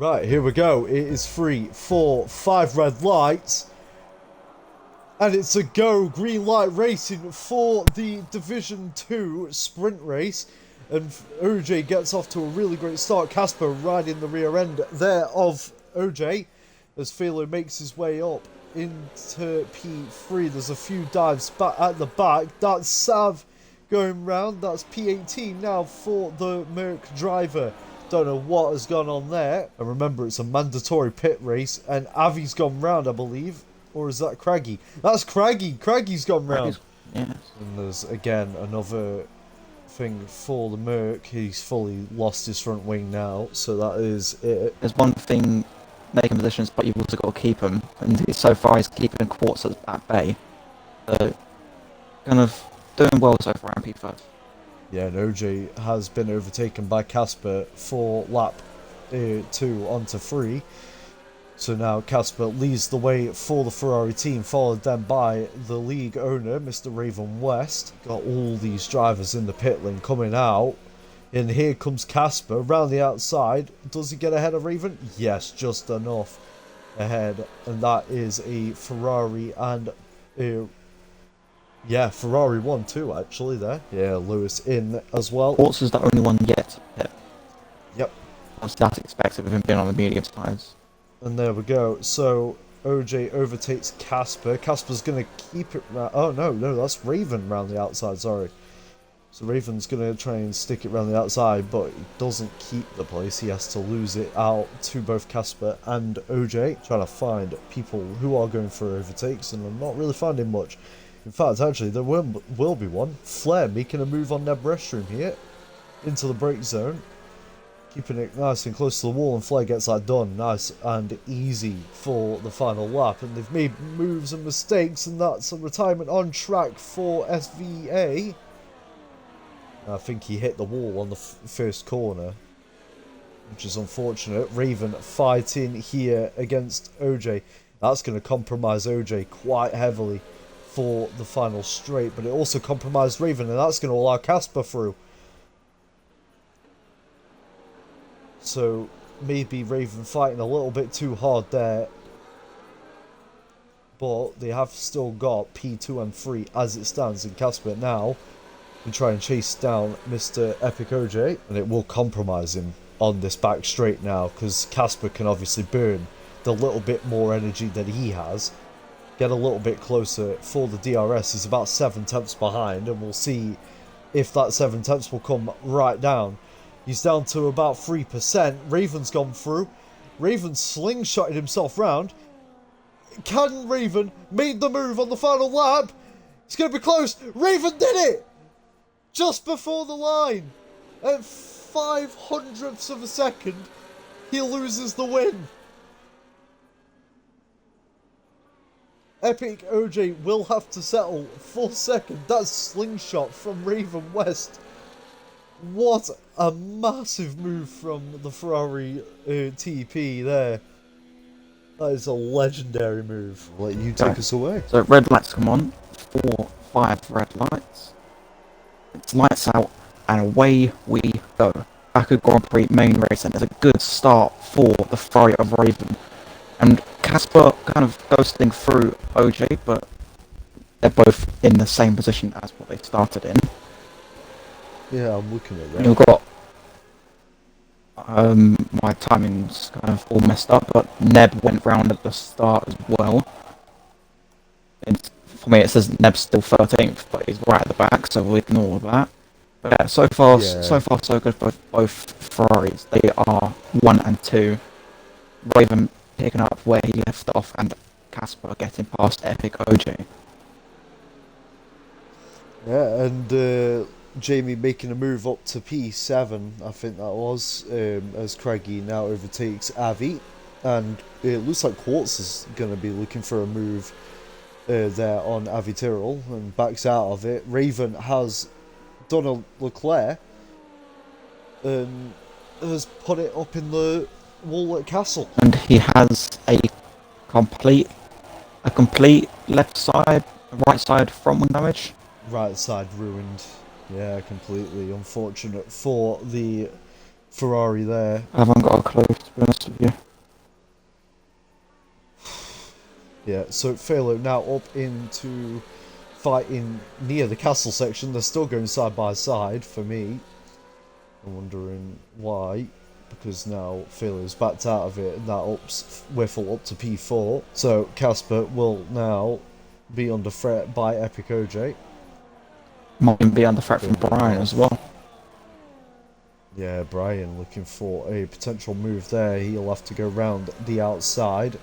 Right, here we go. It is 3, 4, 5 red lights. And it's a go. Green light racing for the Division 2 sprint race. And OJ gets off to a really great start. Casper riding the rear end there of OJ as Philo makes his way up into P3. There's a few dives back at the back. That's Sav going round. That's P18 now for the Merc driver. Don't know what has gone on there. And remember, it's a mandatory pit race. And Avi's gone round, I believe. Or is that Craggy? That's Craggy. Craggy's gone round. Yes. And there's, again, another thing for the Merc. He's fully lost his front wing now. So that is it. There's one thing making positions, but you've also got to keep them. And so far, he's keeping Quartz at bay. So, kind of doing well so far in P5. Yeah, and OJ has been overtaken by Casper for lap 2 onto 3. So now Casper leads the way for the Ferrari team, followed then by the league owner, Mr. Raven West. Got all these drivers in the pit lane coming out. And here comes Casper round the outside. Does he get ahead of Raven? Yes, just enough ahead. And that is a Ferrari and... yeah, Ferrari 1-2 actually there. Yeah, Lewis in as well. Quartz is the only one yet. Yep. That's expected with him being on the medium sides. And there we go. So OJ overtakes Casper. Casper's going to keep it round. Oh, no, that's Raven round the outside, sorry. So Raven's going to try and stick it round the outside, but he doesn't keep the place. He has to lose it out to both Casper and OJ. Trying to find people who are going for overtakes, and I'm not really finding much. In fact, actually, there will be one. Flair making a move on Neb Restroom here. Into the brake zone. Keeping it nice and close to the wall, and Flair gets that done. Nice and easy for the final lap. And they've made moves and mistakes, and that's a retirement on track for SVA. I think he hit the wall on the first corner, which is unfortunate. Raven fighting here against OJ. That's going to compromise OJ quite heavily for the final straight, but it also compromised Raven, and that's going to allow Casper through. So maybe Raven fighting a little bit too hard there, but they have still got P2 and 3 as it stands, and Casper now can try and chase down Mr. Epic OJ, and it will compromise him on this back straight now, because Casper can obviously burn the little bit more energy that he has. Get a little bit closer for the DRS. He's about 7 tenths behind, and we'll see if that 7 tenths will come right down. He's down to about 3%. Raven's gone through. Raven slingshotted himself round. Can Raven make the move on the final lap? It's going to be close. Raven did it! Just before the line. At 500ths of a second, he loses the win. Epic OJ will have to settle for second. That's slingshot from Raven West. What a massive move from the Ferrari TP there. That is a legendary move. I'll let you take us away. So red lights come on. 4, 5 red lights. It's lights out and away we go. Baku Grand Prix main race, and it's a good start for the Ferrari of Raven. And Casper kind of ghosting through OJ, but they're both in the same position as what they started in. Yeah, I'm looking at that. You've got my timing's kind of all messed up, but Neb went round at the start as well. And for me, it says Neb's still 13th, but he's right at the back, so we'll ignore that. But yeah, so far so good for both Ferraris. They are 1 and 2. Raven picking up where he left off, and Casper getting past Epic OJ. Yeah, and Jamie making a move up to P7, I think that was, as Craigie now overtakes Avi. And it looks like Quartz is going to be looking for a move there on Avi Tyrrell and backs out of it. Raven has done a Leclerc and has put it up in the Wallet Castle. And he has a complete left side, right side front wing damage. Right side ruined. Yeah, completely unfortunate for the Ferrari there. I haven't got a clue, to be honest. honest with you. Yeah, so Phalo now up into fighting near the castle section. They're still going side by side for me. I'm wondering why. Because now Phalo's backed out of it and that ups Whiffle up to P4. So Casper will now be under threat by Epic OJ. Might be under threat from Brian as well. Yeah, Brian looking for a potential move there. He'll have to go round the outside.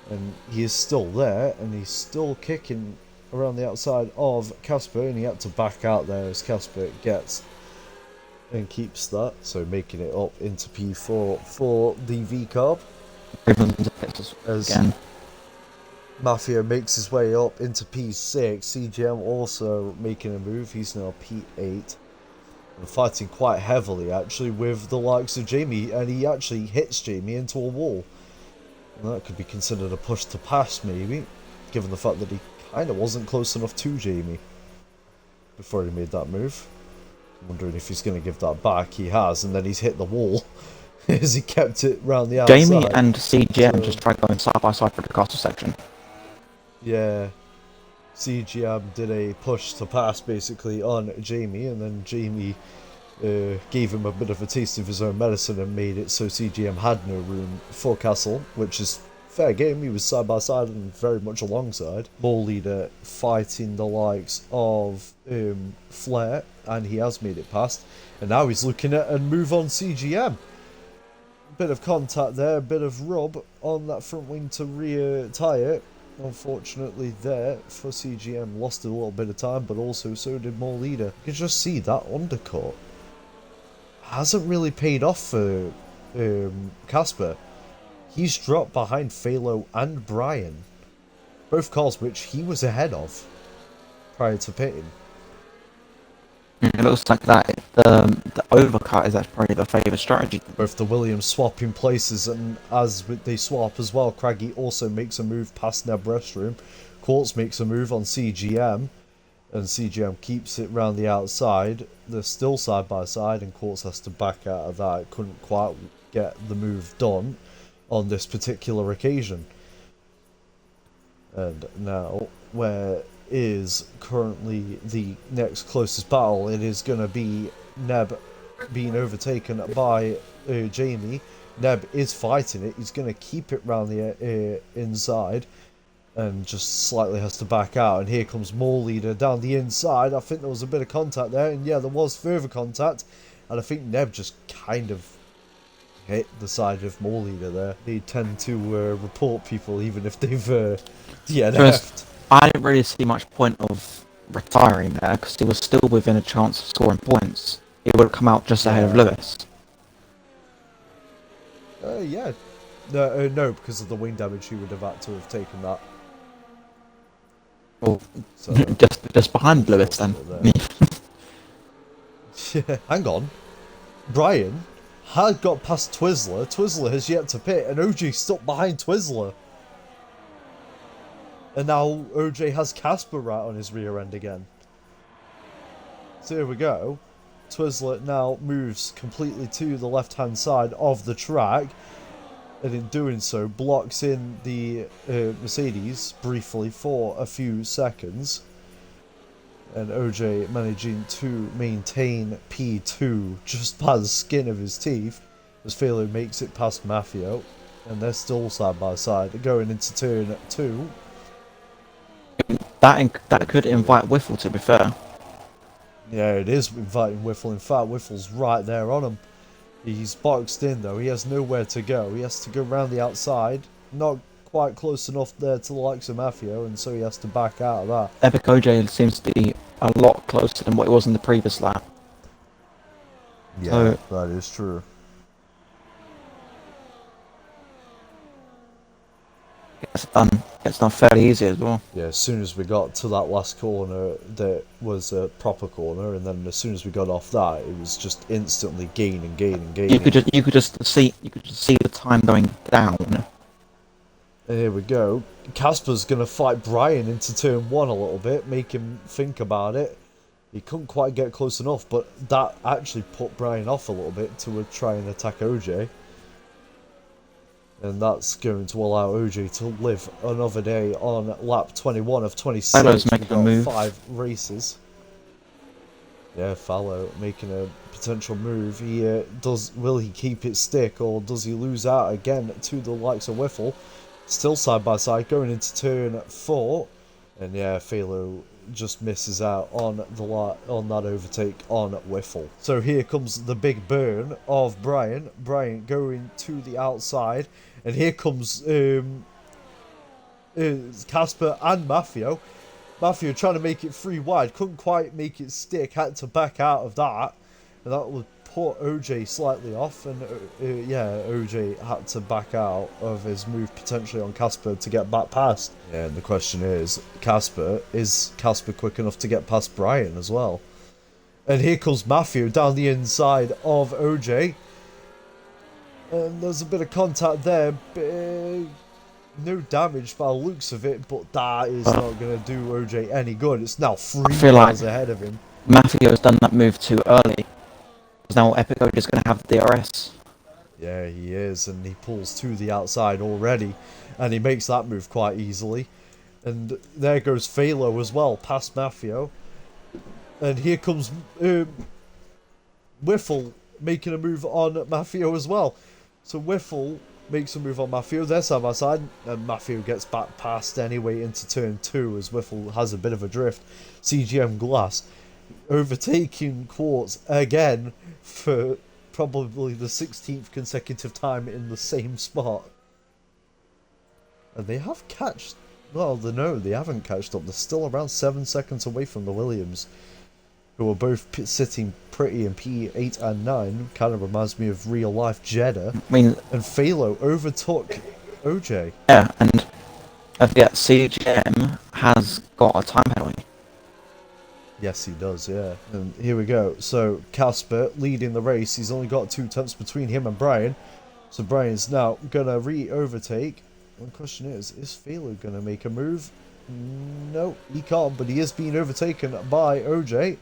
And he is still there, and he's still kicking around the outside of Casper, and he had to back out there as Casper gets and keeps that. So making it up into P4 for the V-Carb. As Again. Mafia makes his way up into P6, CGM also making a move. He's now P8. And fighting quite heavily, actually, with the likes of Jamie, and he actually hits Jamie into a wall. And that could be considered a push to pass, maybe, given the fact that he kind of wasn't close enough to Jamie before he made that move. I'm wondering if he's going to give that back. He has, and then he's hit the wall as he kept it round the outside. Jamie and CGM just tried going side by side for the castle section. Yeah. CGM did a push to pass basically on Jamie, and then Jamie gave him a bit of a taste of his own medicine and made it so CGM had no room for Castle, which is fair game. He was side by side and very much alongside. Ball leader fighting the likes of Flair, and he has made it past, and now he's looking at a move on CGM. Bit of contact there, a bit of rub on that front wing to rear tyre. Unfortunately there for CGM, lost a little bit of time, but also so did More Leader. You can just see that undercut hasn't really paid off for Casper. He's dropped behind Phalo and Brian, both cars which he was ahead of prior to pitting. It looks like that the overcut is actually probably the favoured strategy. Both the Williams swap in places, and as they swap as well, Craggy also makes a move past Neb Restroom. Quartz makes a move on CGM, and CGM keeps it round the outside. They're still side by side, and Quartz has to back out of that. Couldn't quite get the move done on this particular occasion. And now, where is currently the next closest battle? It is going to be Neb being overtaken by Jamie. Neb is fighting it. He's going to keep it round the inside and just slightly has to back out. And here comes More Leader down the inside. I think there was a bit of contact there, and yeah, there was further contact, and I think Neb just kind of hit the side of More Leader there. They tend to report people even if they've DNF'd. I didn't really see much point of retiring there because he was still within a chance of scoring points. He would have come out just ahead of Lewis. Yeah. No, because of the wing damage, he would have had to have taken that. Well, So, just behind Lewis then. Yeah. Hang on. Brian had got past Twizzler. Twizzler has yet to pit, and OJ stuck behind Twizzler. And now OJ has Casper right on his rear end again. So here we go. Twizzler now moves completely to the left-hand side of the track, and in doing so blocks in the Mercedes briefly for a few seconds. And OJ managing to maintain P2 just by the skin of his teeth as Phalo makes it past Mafio, and they're still side by side going into turn 2. That could invite Whiffle, to be fair. Yeah, it is inviting Whiffle. In fact, Whiffle's right there on him. He's boxed in though. He has nowhere to go. He has to go round the outside. Not quite close enough there to the likes of Mafio, and so he has to back out of that. Epic OJ seems to be a lot closer than what it was in the previous lap. Yeah, that is true. It's done fairly easy as well. Yeah, as soon as we got to that last corner, that was a proper corner, and then as soon as we got off that, it was just instantly gaining. You could just see the time going down. And here we go. Casper's gonna fight Brian into turn 1 a little bit, make him think about it. He couldn't quite get close enough, but that actually put Brian off a little bit to try and attack OJ. And that's going to allow OJ to live another day on lap 21 of 26. Fallo's We've making a got move. 5 races. Yeah, Fallow making a potential move. Will he keep it stick, or does he lose out again to the likes of Whiffle? Still side by side going into turn 4. And yeah, Phalo just misses out on that overtake on Whiffle. So here comes the big burn of Brian. Brian going to the outside, and here comes Casper and Maffio. Maffio trying to make it 3 wide, couldn't quite make it stick, had to back out of that, and that would put OJ slightly off, and yeah, OJ had to back out of his move potentially on Casper to get back past. Yeah, and the question is Casper quick enough to get past Brian as well? And here comes Maffio down the inside of OJ, and there's a bit of contact there, but no damage by the looks of it, but that is not going to do OJ any good. It's now 3 miles ahead of him. Maffio's done that move too early. Now Epic is going to have the DRS. Yeah, he is, and he pulls to the outside already, and he makes that move quite easily. And there goes Phalo as well, past Maffio. And here comes Whiffle making a move on Maffio as well. So Whiffle makes a move on Maffio, they're side by side, and Maffio gets back past anyway into turn 2 as Whiffle has a bit of a drift. CGM Glass overtaking Quartz again for probably the 16th consecutive time in the same spot. And they have catched, well, they haven't catched up, they're still around 7 seconds away from the Williams, who are both sitting pretty in P8 and 9. Kind of reminds me of real life Jeddah. I mean, and Phalo overtook OJ. Yeah, and I forget CGM has got a time penalty. Yes, he does, yeah. And here we go. So Casper leading the race. He's only got 2 tenths between him and Brian. So Brian's now gonna re-overtake. The question is Phalo gonna make a move? No, he can't, but he is being overtaken by OJ.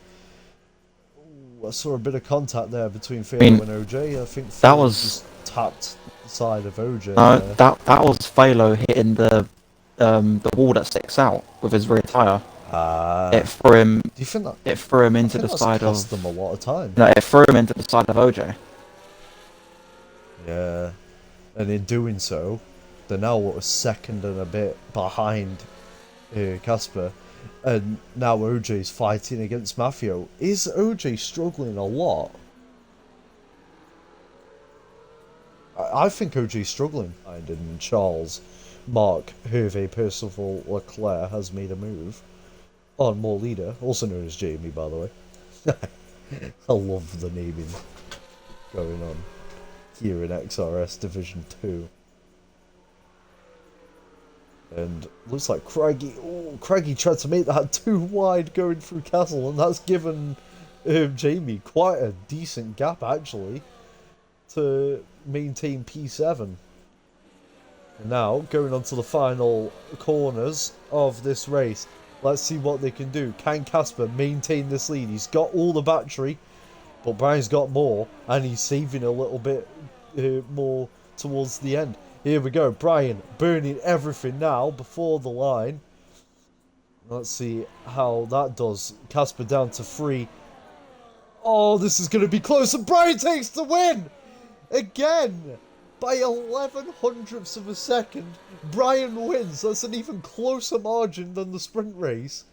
I saw a bit of contact there between Phalo and OJ. I think that Phalo was just tapped the side of OJ. No, that was Phalo hitting the wall that sticks out with his rear tire. It threw him. Do you think that? It threw him into the side of. Cost them a lot of time. No, it threw him into the side of OJ. Yeah, and in doing so, they're now a second and a bit behind Casper. And now OJ's fighting against Maffio. Is OJ struggling a lot? I think OJ's struggling. And Charles, Mark, Hervé, Percival, Leclerc has made a move on more leader, also known as Jamie, by the way. I love the naming going on here in XRS Division 2. And looks like Craigie tried to make that too wide going through Castle, and that's given Jamie quite a decent gap actually to maintain P7. And now going on to the final corners of this race. Let's see what they can do. Can Casper maintain this lead? He's got all the battery, but Brian's got more, and he's saving a little bit more towards the end. Here we go, Brian burning everything now before the line. Let's see how that does. Casper down to 3. Oh, this is going to be close, and Brian takes the win! Again! By 11 hundredths of a second, Brian wins. That's an even closer margin than the sprint race.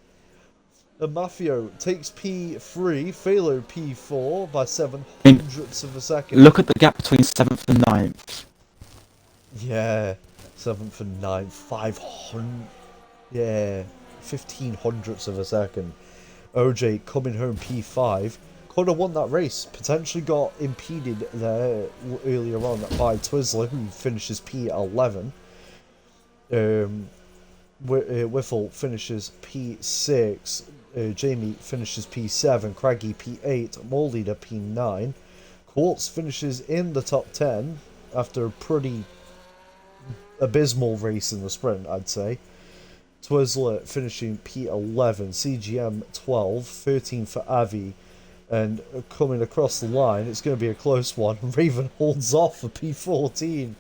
And Maffio takes P3, Phalo P4 by 7 hundredths of a second. Look at the gap between 7th and 9th. Yeah, 7th and 9th, 500, yeah, 15 hundredths of a second. OJ coming home P5, could have won that race, potentially got impeded there earlier on by Twizzler, who finishes P11. Whiffle finishes P6, Jamie finishes P7, Craigie P8, Mole Leader P9. Quartz finishes in the top 10 after a pretty abysmal race in the sprint, I'd say. Twizzler finishing P11, CGM 12, 13 for Avi, and coming across the line, it's going to be a close one. Raven holds off for P14.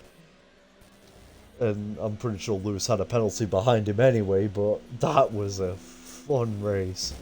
And I'm pretty sure Lewis had a penalty behind him anyway, but that was a fun race.